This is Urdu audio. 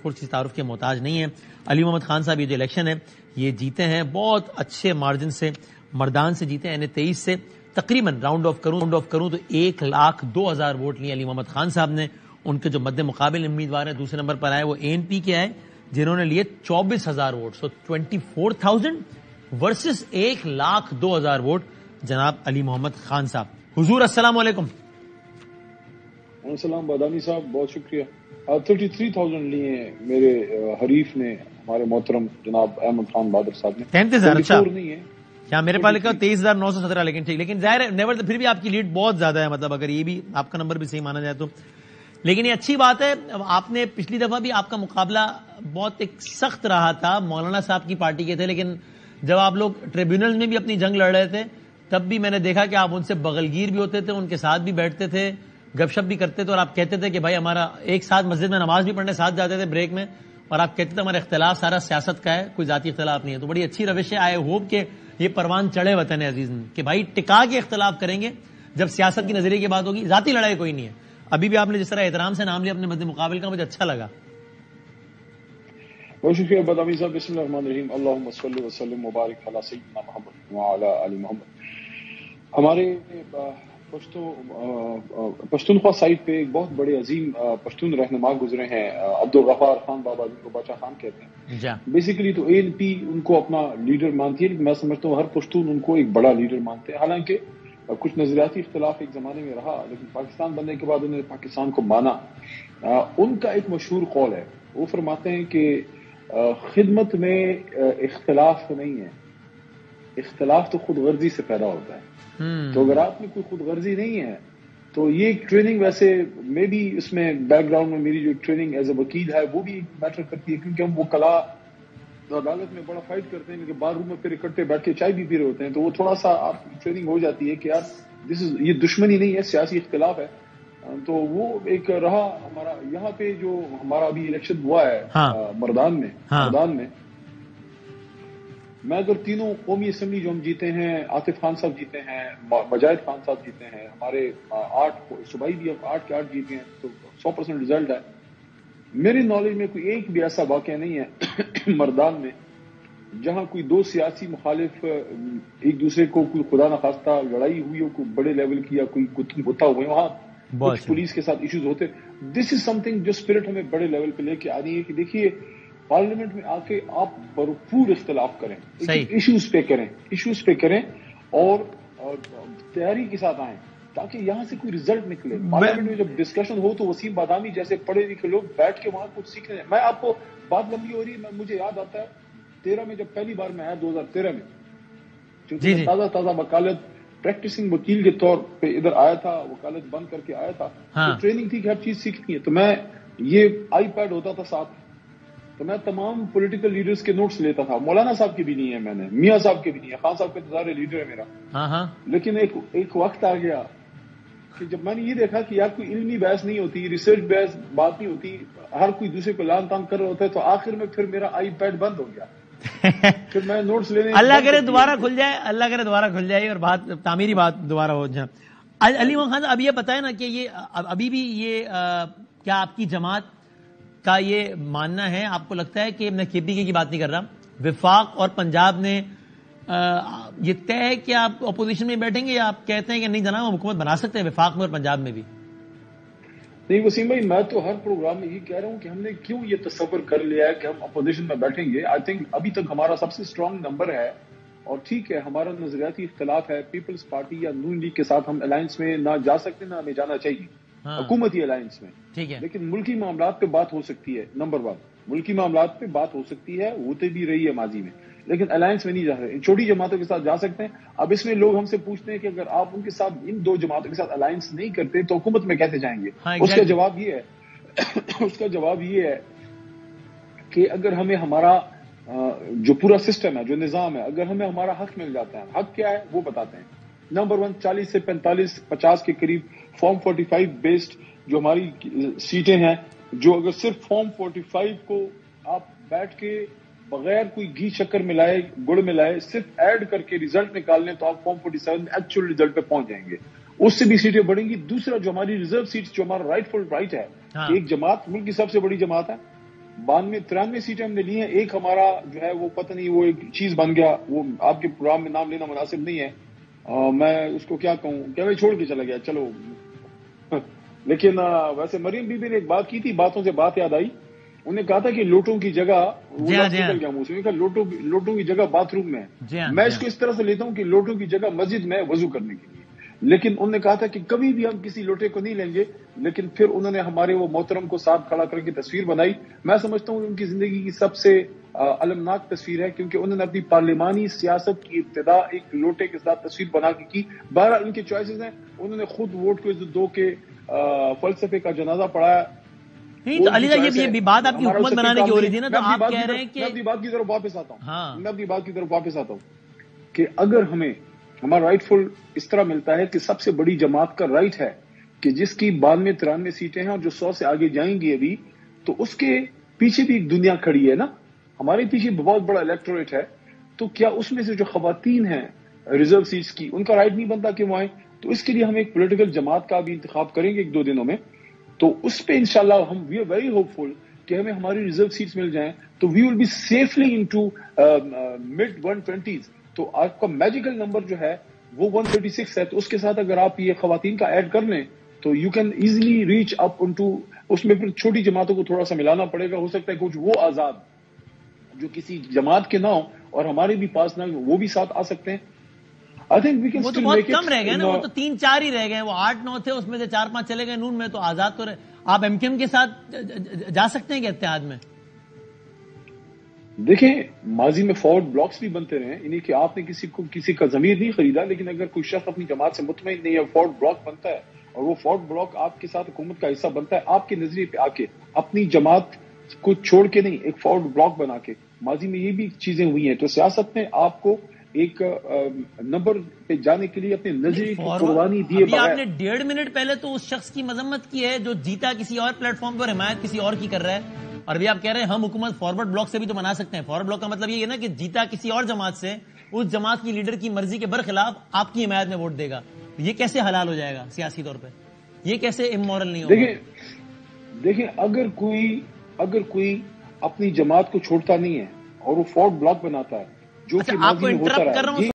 کسی تعارف کے محتاج نہیں ہے. علی محمد خان صاحب یہ جو الیکشن ہے یہ جیتے ہیں بہت اچھے مارجن سے, مردان سے جیتے ہیں, N23 سے تقریباً راؤنڈ آف کروں تو 1,02,000 ووٹ لیے علی محمد خان صاحب نے. ان کے جو مد مقابل امیدوار ہیں دوسرے نمبر پر آئے وہ ANP کے آئے جنہوں نے لیے 24,000 ووٹ. سو 24,000 ورسز 1,02,000 ووٹ جناب علی محمد خان صاحب. حضور السلام علیکم. السلام بادامی صاحب, بہت شکریہ. 33,000 لیے میرے حریف نے, ہمارے محترم جناب احمد خان بہادر صاحب نے. 33,000 اچھا نہیں ہے کیا میرے پاس لکھا 23,917, لیکن ٹھیک, لیکن ظاہر ہے نیور پھر بھی آپ کی لیڈ بہت زیادہ ہے, مطلب اگر یہ بھی آپ کا نمبر بھی صحیح مانا جائے تو. لیکن یہ اچھی بات ہے. آپ نے پچھلی دفعہ بھی آپ کا مقابلہ بہت ایک سخت رہا تھا, مولانا صاحب کی پارٹی کے تھے, لیکن جب آپ لوگ ٹریبیونل میں بھی اپنی جنگ لڑ رہے تھے تب بھی میں نے دیکھا کہ آپ ان سے بغلگیر بھی ہوتے تھے, ان کے ساتھ بھی بیٹھتے تھے, گپ شپ بھی کرتے تھے, اور آپ کہتے تھے کہ بھائی ہمارا ایک ساتھ مسجد میں نماز بھی پڑھنے ساتھ جاتے تھے بریک میں, اور آپ کہتے تھے ہمارا اختلاف سارا سیاست کا ہے, کوئی ذاتی اختلاف نہیں ہے. تو بڑی اچھی روش ہے. آئی ہوپ کہ یہ پروان چڑھے وطن عزیز میں کہ بھائی ٹکا کے اختلاف کریں گے جب سیاست کی نظریے کی بات ہوگی, ذاتی لڑائی کوئی نہیں ہے. ابھی بھی آپ نے جس طرح احترام سے نام لیا اپنے مد مقابل کا, مجھے اچھا لگا. بہت شکریہ بادامی صاحب. بسم اللہ الرحمن الرحیم. اللہم صلی وسلم مبارک علی سیدنا محمد وعلی آل محمد. ہمارے پشتونخوا سائٹ پہ ایک بہت بڑے عظیم پشتون رہنما گزرے ہیں, عبدالغفار خان بابا, جن کو باچا خان کہتے ہیں. بیسیکلی تو ANP ان کو اپنا لیڈر مانتی ہے, لیکن میں سمجھتا ہوں ہر پشتون ان کو ایک بڑا لیڈر مانتے ہیں. حالانکہ کچھ نظریاتی اختلاف ایک زمانے میں رہا, لیکن پاکستان بننے کے بعد انہوں نے پاکستان کو مانا. ان کا ایک مشہور قول ہے, وہ فرماتے ہیں کہ خدمت میں اختلاف نہیں ہے, اختلاف تو خود غرضی سے پیدا ہوتا ہے. تو اگر آپ میں کوئی خود غرضی نہیں ہے تو یہ ٹریننگ, ویسے میں بھی اس میں بیک گراؤنڈ میں میری جو ٹریننگ ایز اے وکیل ہے وہ بھی میٹر کرتی ہے, کیونکہ ہم وہ کلا عدالت میں بڑا فائٹ کرتے ہیں لیکن بار روم میں پھر اکٹھے بیٹھ کے چائے بھی پی رہے ہوتے ہیں, تو وہ تھوڑا سا آپ ٹریننگ ہو جاتی ہے کہ یار یہ دشمنی نہیں ہے, سیاسی اختلاف ہے. تو وہ ایک رہا ہمارا. یہاں پہ جو ہمارا ابھی الیکشن ہوا ہے مردان میں میں اگر تینوں قومی اسمبلی جو ہم جیتے ہیں, عاطف خان صاحب جیتے ہیں, مجاہد خان صاحب جیتے ہیں, ہمارے 8 صوبائی بھی 8 کے 8 جیتے ہیں, تو 100% رزلٹ ہے. میری نالج میں کوئی ایک بھی ایسا واقعہ نہیں ہے مردان میں جہاں کوئی دو سیاسی مخالف ایک دوسرے کو کوئی خدا نخواستہ لڑائی ہوئی ہو, کوئی بڑے لیول کی یا کوئی ہوتا ہوئے, وہاں کچھ پولیس کے ساتھ ایشوز ہوتے. دس از سم تھنگ جو اسپرٹ ہمیں بڑے لیول پہ لے کے آ رہی ہے کہ دیکھیے پارلیمنٹ میں آ کے آپ بھرپور اختلاف کریں, ایشوز پہ کریں اور تیاری کے ساتھ آئیں تاکہ یہاں سے کوئی ریزلٹ نکلے. پارلیمنٹ میں جب ڈسکشن ہو تو وسیم بادامی جیسے پڑھے لکھے لوگ بیٹھ کے وہاں کچھ سیکھنے. میں آپ کو بات لمبی ہو رہی ہے, مجھے یاد آتا ہے 13 میں جب پہلی بار میں آیا 2013 میں, چونکہ تازہ وکالت پریکٹسنگ وکیل کے طور پہ ادھر آیا تھا, وکالت بند کر کے آیا تھا, تو ٹریننگ تھی کہ ہر چیز سیکھنی ہے. تو میں یہ iPad ہوتا تھا ساتھ, تو میں تمام پولیٹیکل لیڈرز کے نوٹس لیتا تھا. مولانا صاحب کے بھی نہیں ہے, میں نے میاں صاحب کے بھی نہیں ہے, خان صاحب کا انتظار لیڈر ہے میرا. لیکن ایک وقت آ گیا کہ جب میں نے یہ دیکھا کہ یار کوئی علمی بحث نہیں ہوتی, ریسرچ بحث بات نہیں ہوتی, ہر کوئی دوسرے کو لان تان کر رہا ہوتا ہے, تو آخر میں پھر میرا iPad بند ہو گیا. پھر میں نوٹس لینے, اللہ کرے دوبارہ کھل جائے, اللہ کرے دوبارہ کھل جائے اور بات تعمیری بات دوبارہ ہو جائے. علی محمد خان اب یہ بتائیں نا کہ یہ ابھی بھی یہ کیا آپ کی جماعت کا یہ ماننا ہے, آپ کو لگتا ہے کہ میں KPK کی بات نہیں کر رہا, وفاق اور پنجاب نے یہ طے ہے کہ آپ اپوزیشن میں بیٹھیں گے, یا آپ کہتے ہیں کہ نہیں جناب ہم حکومت بنا سکتے ہیں وفاق میں اور پنجاب میں بھی؟ نہیں وسیم بھائی, میں تو ہر پروگرام میں یہ کہہ رہا ہوں کہ ہم نے کیوں یہ تصور کر لیا ہے کہ ہم اپوزیشن میں بیٹھیں گے. آئی تھنک ابھی تک ہمارا سب سے اسٹرانگ نمبر ہے, اور ٹھیک ہے ہمارا نظریاتی اختلاف ہے, پیپلز پارٹی یا نون لیگ کے ساتھ ہم الائنس میں نہ جا سکتے نہ ہمیں جانا چاہیے, حکومتی الائنس میں, لیکن ملکی معاملات پہ بات ہو سکتی ہے. نمبر 1, ملکی معاملات پہ بات ہو سکتی ہے, ہوتے بھی رہی ہے ماضی میں, لیکن الائنس میں نہیں جا سکتے. ان چھوٹی جماعتوں کے ساتھ جا سکتے ہیں. اب اس میں لوگ ہم سے پوچھتے ہیں کہ اگر آپ ان کے ساتھ ان 2 جماعتوں کے ساتھ الائنس نہیں کرتے تو حکومت میں کیسے جائیں گے؟ اس کا جواب یہ ہے کہ اگر ہمیں ہمارا جو پورا سسٹم ہے, جو نظام ہے, اگر ہمیں ہمارا حق مل جاتا ہے, حق کیا ہے وہ بتاتے ہیں. نمبر 1, 40 سے 45-50 کے قریب فارم 45 بیسڈ جو ہماری سیٹیں ہیں, جو اگر صرف فارم 45 کو آپ بیٹھ کے بغیر کوئی گھی شکر ملائے, گڑ ملائے, صرف ایڈ کر کے ریزلٹ نکال لیں تو آپ فارم 47 میں ایکچوئل ریزلٹ پہ پہنچ جائیں گے. اس سے بھی سیٹیں بڑھیں گی. دوسرا جو ہماری ریزرو سیٹس, جو ہمارا رائٹ ہے کہ ایک جماعت ملک کی سب سے بڑی جماعت ہے, 93 سیٹیں ہم نے لی ہیں. ایک ہمارا جو ہے وہ پتہ نہیں وہ ایک چیز بن گیا, وہ آپ کے پروگرام میں نام لینا مناسب نہیں ہے, میں اس کو کیا کہوں, کیا میں چھوڑ کے چلا گیا چلو. لیکن ویسے مریم بی بی نے ایک بات کی تھی, باتوں سے بات یاد آئی. انہوں نے کہا تھا کہ لوٹوں کی جگہ نکل گیا منہ سے, لوٹوں کی جگہ باتھ روم میں. میں اس کو اس طرح سے لیتا ہوں کہ لوٹوں کی جگہ مسجد میں وضو کرنے کے لیے. لیکن انہوں نے کہا تھا کہ کبھی بھی ہم کسی لوٹے کو نہیں لیں گے. لیکن پھر انہوں نے ہمارے وہ محترم کو ساتھ کھڑا کر کے تصویر بنائی. میں سمجھتا ہوں ان کی زندگی کی سب سے المناک تصویر ہے, کیونکہ انہوں نے اپنی پارلیمانی سیاست کی ابتدا ایک لوٹے کے ساتھ تصویر بنا کے کی. بہرحال ان کے چوائسز ہیں, انہوں نے خود ووٹ کو عزت دو کے فلسفے کا جنازہ پڑھایا. نہیں تو علی صاحب یہ بات آپ کی حکومت بنانے کی ہو رہی تھی نا, تو آپ کہہ رہے ہیں کہ میں اپنی بات کی طرف واپس آتا ہوں کہ اگر ہمیں ہمارا رائٹ فل اس طرح ملتا ہے کہ سب سے بڑی جماعت کا رائٹ ہے کہ جس کی 92-93 سیٹیں ہیں اور جو 100 سے آگے جائیں گی ابھی, تو اس کے پیچھے بھی ایک دنیا کھڑی ہے نا, ہمارے پیچھے بہت بڑا الیکٹوریٹ ہے. تو کیا اس میں سے جو خواتین ہیں ریزرو سیٹس کی, ان کا رائٹ نہیں بنتا کہ وہ آئیں؟ تو اس کے لیے ہم ایک پولیٹیکل جماعت کا بھی انتخاب کریں گے 1-2 دنوں میں. تو اس پہ انشاءاللہ ہم we are very hopeful کہ ہمیں ہماری ریزرو سیٹس مل جائیں, تو we will be safely into mid 120s. تو آپ کا میجیکل نمبر جو ہے وہ 136 ہے. تو اس کے ساتھ اگر آپ یہ خواتین کا ایڈ کر لیں تو you can easily reach up into, اس میں پھر چھوٹی جماعتوں کو تھوڑا سا ملانا پڑے گا. ہو سکتا ہے کچھ وہ آزاد جو کسی جماعت کے نہ ہوں اور ہمارے بھی پاس نہ ہو, وہ بھی ساتھ آ سکتے ہیں. آئی تھنک وی کین وہ تو بہت کم رہ گئے نا, وہ تو 3-4 ہی رہ گئے, وہ 8-9 تھے, اس میں سے 4-5 چلے گئے نون میں, تو آزاد تو رہے. آپ ایم کیو ایم کے ساتھ جا سکتے ہیں کیا اتحاد میں؟ دیکھیں ماضی میں فارورڈ بلاکس بھی بنتے رہے, یعنی کہ آپ نے کسی کا ضمیر نہیں خریدا, لیکن اگر کوئی شخص اپنی جماعت سے مطمئن نہیں ہے, فارورڈ بلاک بنتا ہے اور وہ فارورڈ بلاک آپ کے ساتھ حکومت کا حصہ بنتا ہے, آپ کے نظریے پہ آ کے اپنی جماعت کو چھوڑ کے نہیں, ایک فارورڈ بلاک بنا کے. ماضی میں یہ بھی چیزیں ہوئی ہیں. تو سیاست میں آپ کو ایک نمبر پہ جانے کے لیے اپنے نظریے کی قربانی دیے بغیر. آپ نے 1.5 منٹ پہلے تو اس شخص کی مذمت کی ہے جو جیتا کسی اور پلیٹ فارم پہ اور حمایت کسی اور کی کر رہا ہے, اور ابھی آپ کہہ رہے ہیں ہم حکومت فارورڈ بلاک سے بھی تو بنا سکتے ہیں. فارورڈ بلاک کا مطلب یہ ہے نا کہ جیتا کسی اور جماعت سے, اس جماعت کی لیڈر کی مرضی کے برخلاف آپ کی حمایت میں ووٹ دے گا. یہ کیسے حلال ہو جائے گا سیاسی طور پہ؟ یہ کیسے امورل نہیں ہوگا؟ دیکھیں اگر کوئی اپنی جماعت کو چھوڑتا نہیں ہے اور وہ فارورڈ بلاک بناتا ہے, جو کہ آپ کو انٹرپٹ کر رہا ہوں